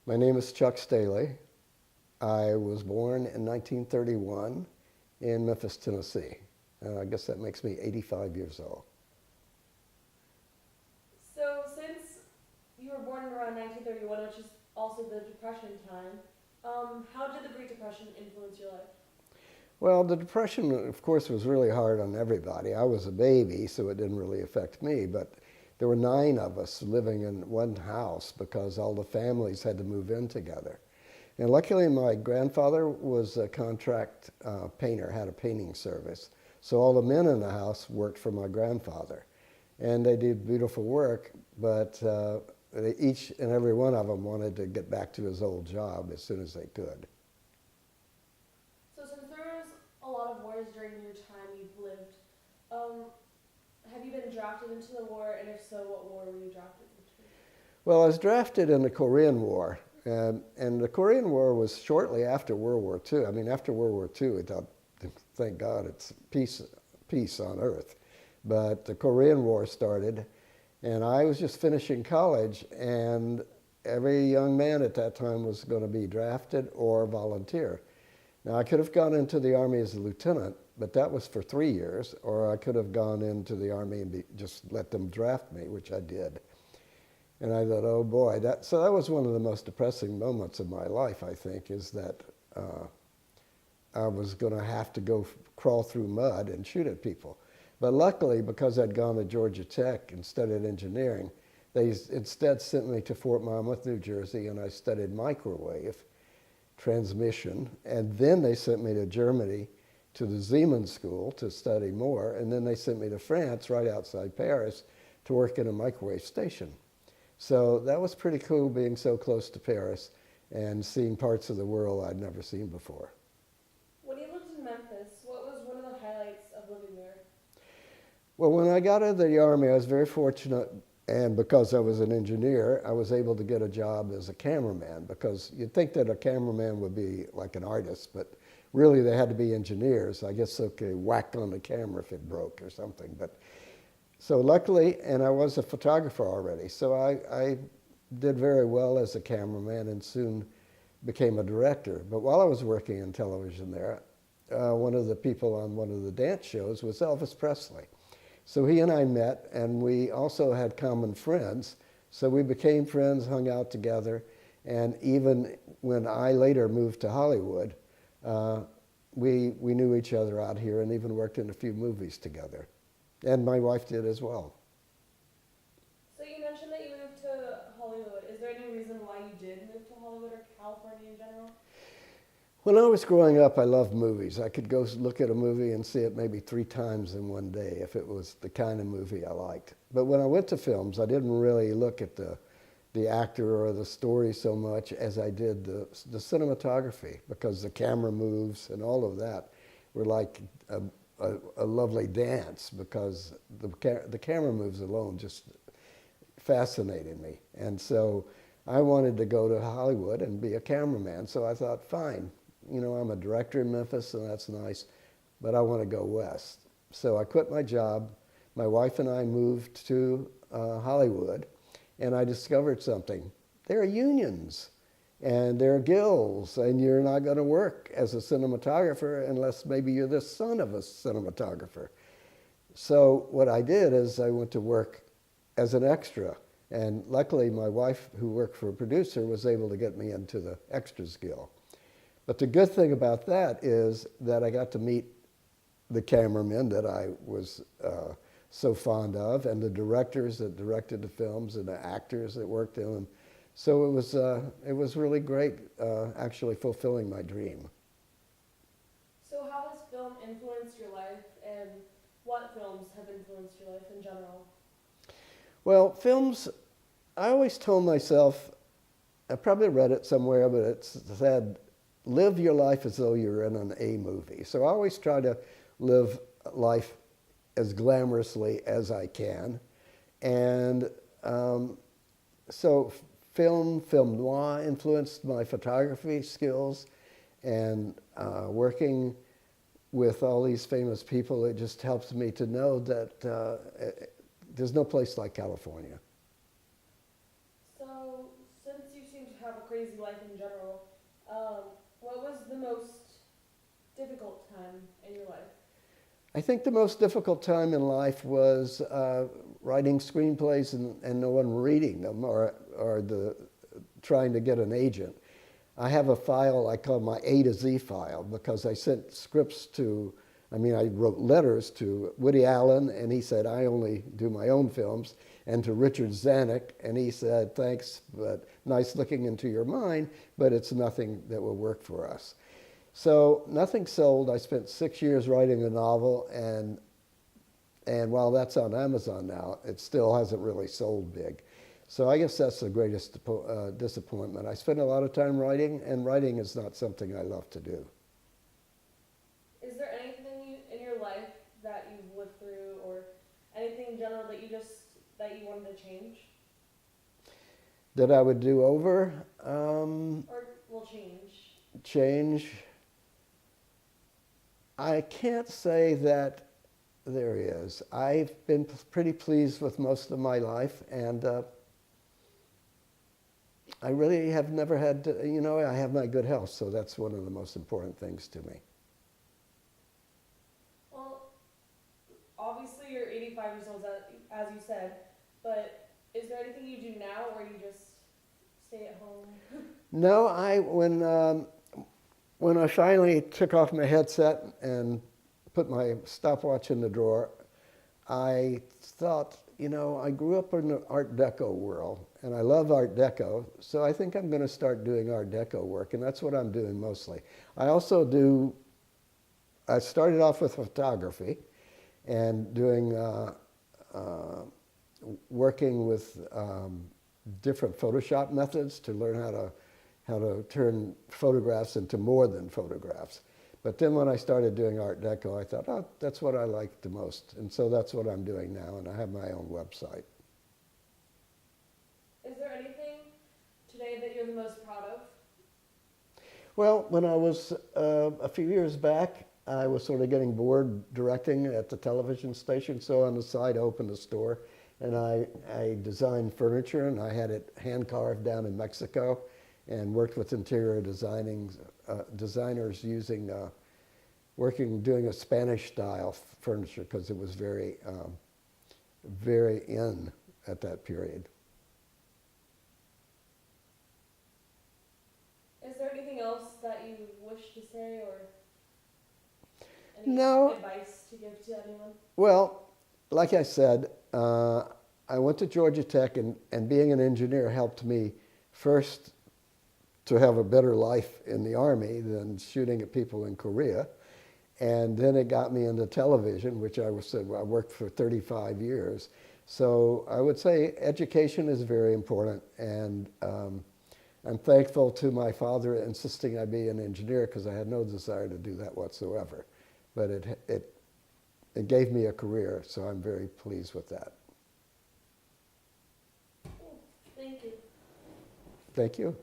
My name is Chuck Staley. I was born in 1931 in Memphis, Tennessee. I guess that makes me 85 years old. So since you were born around 1931, which is also the Depression time, how did the Great Depression influence your life? Well, the Depression, of course, was really hard on everybody. I was a baby, so it didn't really affect me, but there were 9 of us living in one house because all the families had to move in together. And luckily, my grandfather was a contract painter, had a painting service. So all the men in the house worked for my grandfather. And they did beautiful work, but each and every one of them wanted to get back to his old job as soon as they could. So since there was a lot of wars during your time you've lived, have you been drafted into the war, and if so, what war were you drafted into? Well, I was drafted in the Korean War, and the Korean War was shortly after World War II. I mean, after World War II, I thought, thank God, it's peace on earth. But the Korean War started, and I was just finishing college, and every young man at that time was going to be drafted or volunteer. Now, I could have gone into the Army as a lieutenant, but that was for 3 years, or I could have gone into the Army and just let them draft me, which I did. And I thought, oh boy, so that was one of the most depressing moments of my life, I think, is that I was going to have to go crawl through mud and shoot at people. But luckily, because I'd gone to Georgia Tech and studied engineering, they instead sent me to Fort Monmouth, New Jersey, and I studied microwave transmission. And then they sent me to Germany to the Siemens School to study more. And then they sent me to France, right outside Paris, to work in a microwave station. So that was pretty cool, being so close to Paris and seeing parts of the world I'd never seen before. When you lived in Memphis, what was one of the highlights of living there? Well, when I got out of the Army, I was very fortunate, and because I was an engineer, I was able to get a job as a cameraman, because you'd think that a cameraman would be like an artist, but really they had to be engineers. I guess they could whack on the camera if it broke or something. But so luckily, and I was a photographer already, so I did very well as a cameraman and soon became a director. But while I was working in television there, one of the people on one of the dance shows was Elvis Presley. So he and I met, and we also had common friends. So we became friends, hung out together, and even when I later moved to Hollywood, we knew each other out here and even worked in a few movies together. And my wife did as well. So you mentioned that you moved to Hollywood. Is there any reason why you did move to Hollywood or California in general? When I was growing up, I loved movies. I could go look at a movie and see it maybe 3 times in one day if it was the kind of movie I liked. But when I went to films, I didn't really look at the actor or the story so much as I did the cinematography, because the camera moves and all of that were like a lovely dance, because the camera moves alone just fascinated me. And so I wanted to go to Hollywood and be a cameraman. So I thought, fine, you know, I'm a director in Memphis, and that's nice, but I want to go west. So I quit my job. My wife and I moved to Hollywood, and I discovered something. There are unions, and there are guilds, and you're not going to work as a cinematographer unless maybe you're the son of a cinematographer. So what I did is I went to work as an extra, and luckily my wife, who worked for a producer, was able to get me into the Extras Guild. But the good thing about that is that I got to meet the cameramen that I was so fond of, and the directors that directed the films, and the actors that worked in them. So it was really great, actually fulfilling my dream. So how has film influenced your life, and what films have influenced your life in general? Well, films, I always told myself, I probably read it somewhere, but it said, live your life as though you're in an A movie. So I always try to live life as glamorously as I can. And so film noir influenced my photography skills, and working with all these famous people, it just helps me to know that there's no place like California. So since you seem to have a crazy life, difficult time in your life? I think the most difficult time in life was writing screenplays and no one reading them, or trying to get an agent. I have a file I call my A to Z file, because I sent scripts I wrote letters to Woody Allen, and he said, I only do my own films, and to Richard Zanuck, and he said, thanks, but nice looking into your mind, but it's nothing that will work for us. So nothing sold. I spent 6 years writing a novel, and while that's on Amazon now, it still hasn't really sold big. So I guess that's the greatest disappointment. I spent a lot of time writing, and writing is not something I love to do. Is there anything in your life that you've lived through, or anything in general that you wanted to change? That I would do over? Or will change? Change. I can't say that there is. I've been pretty pleased with most of my life, and I really have never had to, I have my good health, so that's one of the most important things to me. Well, obviously you're 85 years old, as you said, but is there anything you do now, or you just stay at home? No, when I finally took off my headset and put my stopwatch in the drawer, I thought, I grew up in the Art Deco world, and I love Art Deco, so I think I'm going to start doing Art Deco work, and that's what I'm doing mostly. I started off with photography and doing, working with different Photoshop methods to learn how to turn photographs into more than photographs. But then when I started doing Art Deco, I thought, oh, that's what I like the most. And so that's what I'm doing now, and I have my own website. Is there anything today that you're the most proud of? Well, when I was a few years back, I was sort of getting bored directing at the television station, so on the side I opened a store, and I designed furniture, and I had it hand-carved down in Mexico, and worked with interior designers doing a Spanish-style furniture, because it was very, very in at that period. Is there anything else that you wish to say, or No. advice to give to anyone? Well, like I said, I went to Georgia Tech, and being an engineer helped me first to have a better life in the Army than shooting at people in Korea. And then it got me into television, which I worked for 35 years. So I would say education is very important, and I'm thankful to my father insisting I be an engineer, because I had no desire to do that whatsoever. But it gave me a career, so I'm very pleased with that. Thank you. Thank you.